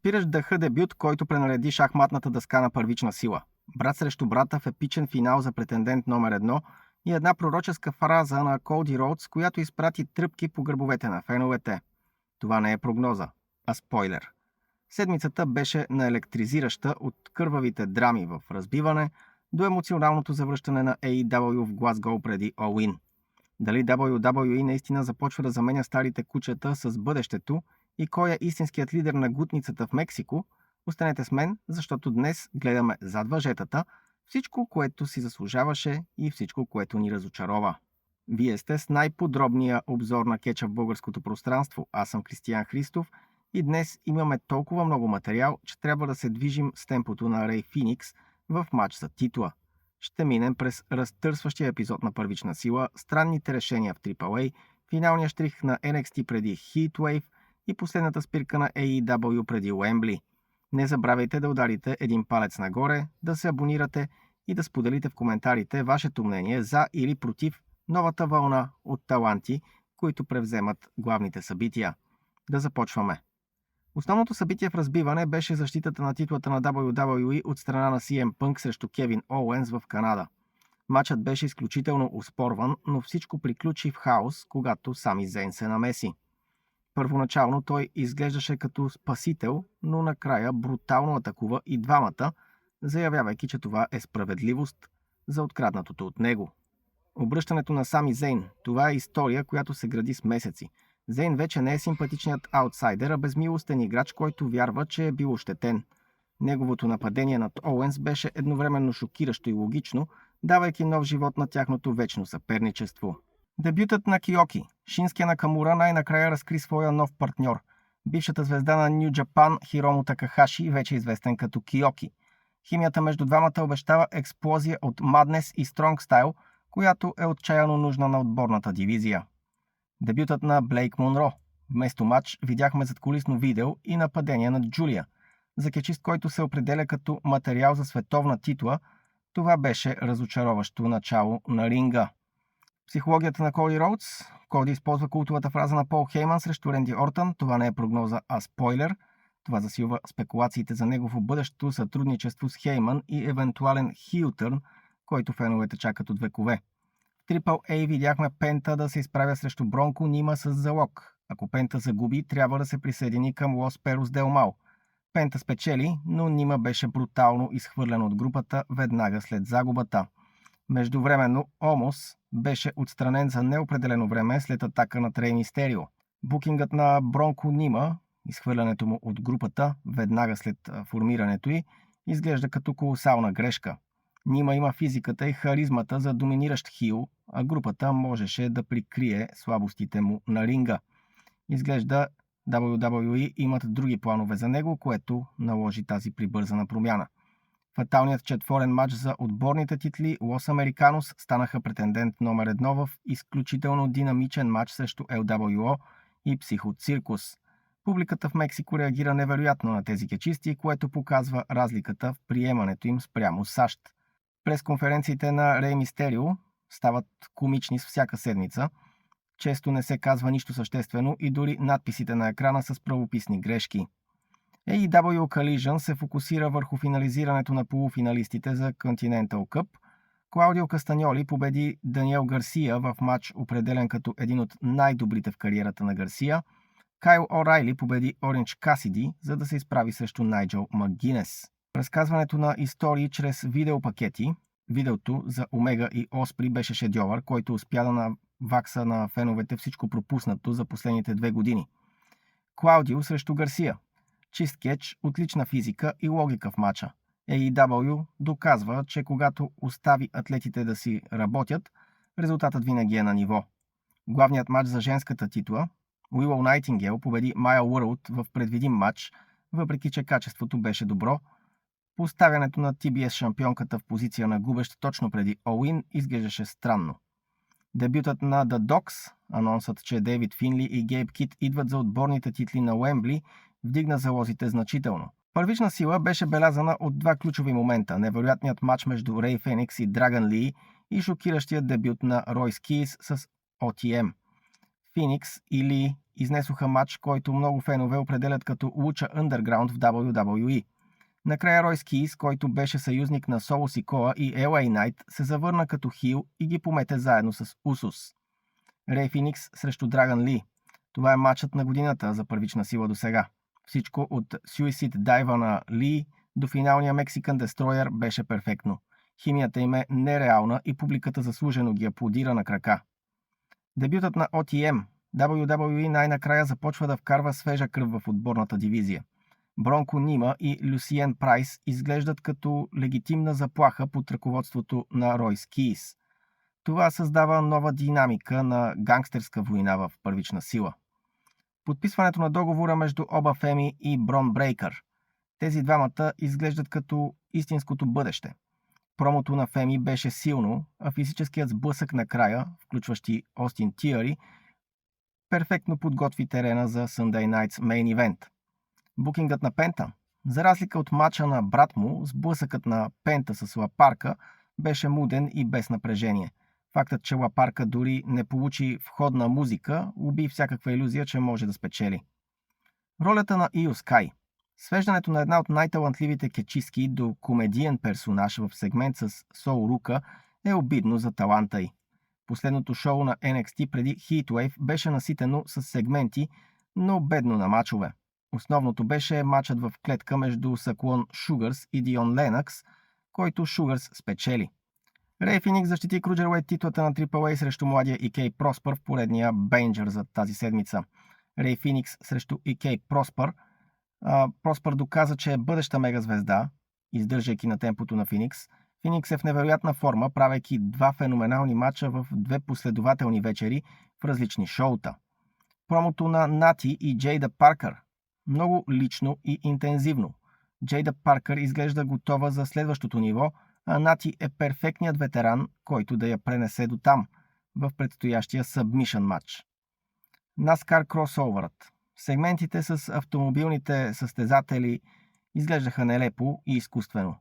Спираш дъха дебют, който пренареди шахматната дъска на първична сила. Брат срещу брата в епичен финал за претендент номер 1 и една пророческа фраза на Коди Роудс, която изпрати тръпки по гърбовете на феновете. Това не е прогноза, а спойлер. Седмицата беше наелектризираща от кървавите драми в разбиване до емоционалното завръщане на AEW в Глазгоу преди All In. Дали WWE наистина започва да заменя старите кучета с бъдещето и кой е истинският лидер на гутницата в Мексико, останете с мен, защото днес гледаме зад въжетата всичко, което си заслужаваше и всичко, което ни разочарова. Вие сте с най-подробния обзор на кетча в българското пространство. Аз съм Кристиян Христов и днес имаме толкова много материал, че трябва да се движим с темпото на Рей Феникс в матч за титла. Ще минем през разтърсващия епизод на първична сила, странните решения в AAA, финалния штрих на NXT преди Heatwave и последната спирка на AEW преди Уембли. Не забравяйте да ударите един палец нагоре, да се абонирате и да споделите в коментарите вашето мнение за или против новата вълна от таланти, които превземат главните събития. Да започваме. Основното събитие в разбиване беше защитата на титлата на WWE от страна на CM Punk срещу Кевин Оуенс в Канада. Матчът беше изключително оспорван, но всичко приключи в хаос, когато Сами Зейн се намеси. Първоначално той изглеждаше като спасител, но накрая брутално атакува и двамата, заявявайки, че това е справедливост за откраднатото от него. Обръщането на Сами Зейн – това е история, която се гради с месеци. Зейн вече не е симпатичният аутсайдер, а безмилостен играч, който вярва, че е бил ощетен. Неговото нападение над Оуенс беше едновременно шокиращо и логично, давайки нов живот на тяхното вечно съперничество. Дебютът на Киоки. Шински Накамура най-накрая разкри своя нов партньор. Бившата звезда на Ню Джапан Хирому Такахаши, вече известен като Киоки. Химията между двамата обещава експлозия от Madness и Strong Style, която е отчаяно нужна на отборната дивизия. Дебютът на Блейк Монро. Вместо матч видяхме задкулисно видео и нападение над Джулия. За кечист, който се определя като материал за световна титла, това беше разочароващо начало на ринга. Психологията на Коди Роудс. Коди използва култовата фраза на Пол Хейман срещу Ренди Ортън. Това не е прогноза, а спойлер. Това засилва спекулациите за негово бъдещо сътрудничество с Хейман и евентуален хилтърн, който феновете чакат от векове. В AAA видяхме Пента да се изправя срещу Бронко Нима с залог. Ако Пента загуби, трябва да се присъедини към Лос Перос Дел Мал. Пента спечели, но Нима беше брутално изхвърлен от групата веднага след загубата. Междувременно Омос беше отстранен за неопределено време след атака на Рей Мистерио. Букингът на Бронко Нима, изхвърлянето му от групата веднага след формирането й, изглежда като колосална грешка. Нима има физиката и харизмата за доминиращ хил, а групата можеше да прикрие слабостите му на ринга. Изглежда WWE имат други планове за него, което наложи тази прибързана промяна. Фаталният четворен матч за отборните титли Лос Американос станаха претендент номер 1 в изключително динамичен матч срещу LWO и Психоциркус. Публиката в Мексико реагира невероятно на тези кечисти, което показва разликата в приемането им спрямо САЩ. През конференциите на Рей Мистерио стават комични с всяка седмица. Често не се казва нищо съществено и дори надписите на екрана са с правописни грешки. AEW Collision се фокусира върху финализирането на полуфиналистите за Continental Cup. Клаудио Кастаньоли победи Даниел Гарсия в матч, определен като един от най-добрите в кариерата на Гарсия. Кайл Орайли победи Ориндж Касиди, за да се изправи срещу Найджел Макгинес. Разказването на истории чрез видеопакети. Видеото за Омега и Оспри беше шедьовър, който успя да навакса на феновете всичко пропуснато за последните 2 години. Клаудио срещу Гарсия. Чист кетч, отлична физика и логика в матча. AEW доказва, че когато остави атлетите да си работят, резултатът винаги е на ниво. Главният матч за женската титла, Уилоу Найтингейл победи Майя Уорлд в предвидим матч, въпреки че качеството беше добро. Поставянето на TBS шампионката в позиция на губещ точно преди All In изглеждаше странно. Дебютът на The Dogs, анонсът, че Дейвид Финли и Гейб Кит идват за отборните титли на Уембли, вдигна залозите значително. Първична сила беше белязана от два ключови момента – невероятният матч между Рей Феникс и Драгън Ли и шокиращият дебют на Ройс Кейс с OTM. Феникс и Ли изнесоха матч, който много фенове определят като Lucha Underground в WWE. Накрая Ройс Кейс, който беше съюзник на Соло Сикоа и LA Knight, се завърна като хил и ги помете заедно с Усус. Рей Феникс срещу Драгън Ли. Това е матчът на годината за първична сила до сега. Всичко от Suicide Dive на Ли до финалния Mexican Destroyer беше перфектно. Химията им е нереална и публиката заслужено ги аплодира на крака. Дебютът на OTM. WWE най-накрая започва да вкарва свежа кръв в отборната дивизия. Бронко Нима и Люсиен Прайс изглеждат като легитимна заплаха под ръководството на Ройс Кейс. Това създава нова динамика на гангстерска война в първична сила. Подписването на договора между Оба Феми и Брон Брейкър. Тези двамата изглеждат като истинското бъдеще. Промото на Феми беше силно, а физическият сблъсък накрая, включващи Остин Тиъри, перфектно подготви терена за Sunday Night's Main Event. Букингът на Пента. За разлика от мача на брат му, сблъсъкът на Пента с Лапарка беше муден и без напрежение. Фактът, че Лапарка дори не получи входна музика, уби всякаква илюзия, че може да спечели. Ролята на Ио Скай. Свеждането на една от най-талантливите кечиски до комедиен персонаж в сегмент с Сол Рука е обидно за таланта й. Последното шоу на NXT преди Heatwave беше наситено с сегменти, но бедно на мачове. Основното беше мачът в клетка между Саклон Шугърс и Дион Ленакс, който Шугърс спечели. Рей Феникс защити Cruiserweight титлата на AAA срещу младия Икей Проспър в поредния бейнджър за тази седмица. Рей Феникс срещу Икей Проспър. Проспър доказа, че е бъдеща мегазвезда, издържайки на темпото на Феникс. Феникс е в невероятна форма, правейки два феноменални матча в две последователни вечери в различни шоута. Промото на Нати и Джейда Паркър. Много лично и интензивно. Джейда Паркър изглежда готова за следващото ниво, а Нати е перфектният ветеран, който да я пренесе до там, в предстоящия Submission матч. NASCAR кросоверът. Сегментите с автомобилните състезатели изглеждаха нелепо и изкуствено.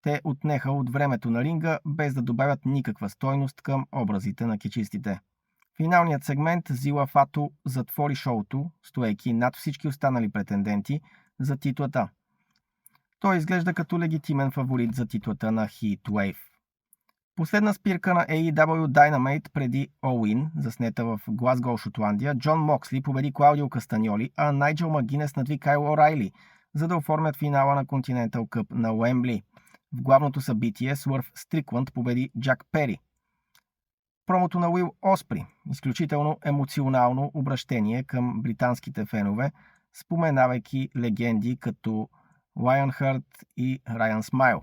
Те отнеха от времето на ринга, без да добавят никаква стойност към образите на кечистите. Финалният сегмент Зила Фато затвори шоуто, стоейки над всички останали претенденти за титлата. Той изглежда като легитимен фаворит за титлата на Heatwave. Последна спирка на AEW Dynamite преди All In, заснета в Глазгол, Шотландия, Джон Моксли победи Клаудио Кастаньоли, а Найджел Магинес надви Кайл О'Райли, за да оформят финала на Continental Cup на Уембли. В главното събитие Свърв Стрикланд победи Джак Пери. Промото на Уил Оспри, изключително емоционално обращение към британските фенове, споменавайки легенди като Лайонхърт и Райан Смайл.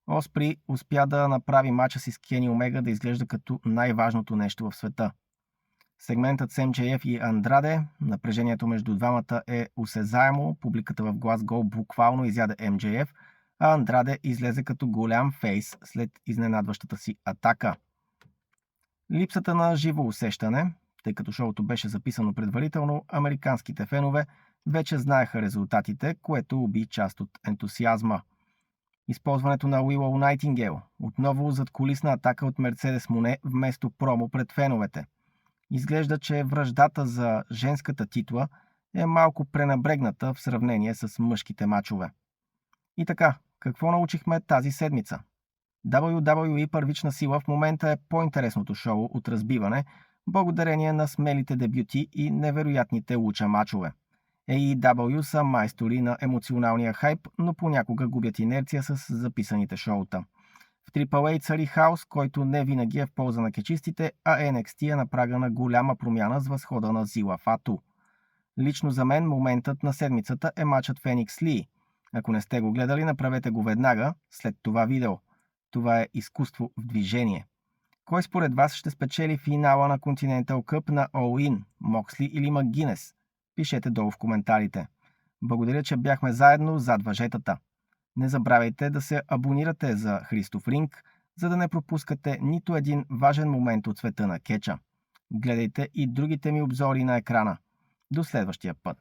Оспри успя да направи мача си с Кени Омега да изглежда като най-важното нещо в света. Сегментът с MJF и Андраде, напрежението между двамата е осезаемо, публиката в Глазгол буквално изяде MJF, а Андраде излезе като голям фейс след изненадващата си атака. Липсата на живо усещане, тъй като шоуто беше записано предварително, американските фенове вече знаеха резултатите, което уби част от ентусиазма. Използването на Уилоу Найтингейл, отново задкулисна атака от Мерцедес Моне вместо промо пред феновете. Изглежда, че враждата за женската титла е малко пренабрегната в сравнение с мъжките мачове. И така, какво научихме тази седмица? WWE първична сила в момента е по-интересното шоу от разбиване, благодарение на смелите дебюти и невероятните луча мачове. AEW са майстори на емоционалния хайп, но понякога губят инерция с записаните шоута. В AAA цари хаос, който не винаги е в полза на кечистите, а NXT е на прага на голяма промяна с възхода на Зила Фато. Лично за мен моментът на седмицата е матчът Феникс Ли. Ако не сте го гледали, направете го веднага след това видео. Това е изкуство в движение. Кой според вас ще спечели финала на Continental Cup на All In, Моксли или Магинес? Пишете долу в коментарите. Благодаря, че бяхме заедно зад въжетата. Не забравяйте да се абонирате за Христов Ринг, за да не пропускате нито един важен момент от света на кеча. Гледайте и другите ми обзори на екрана. До следващия път!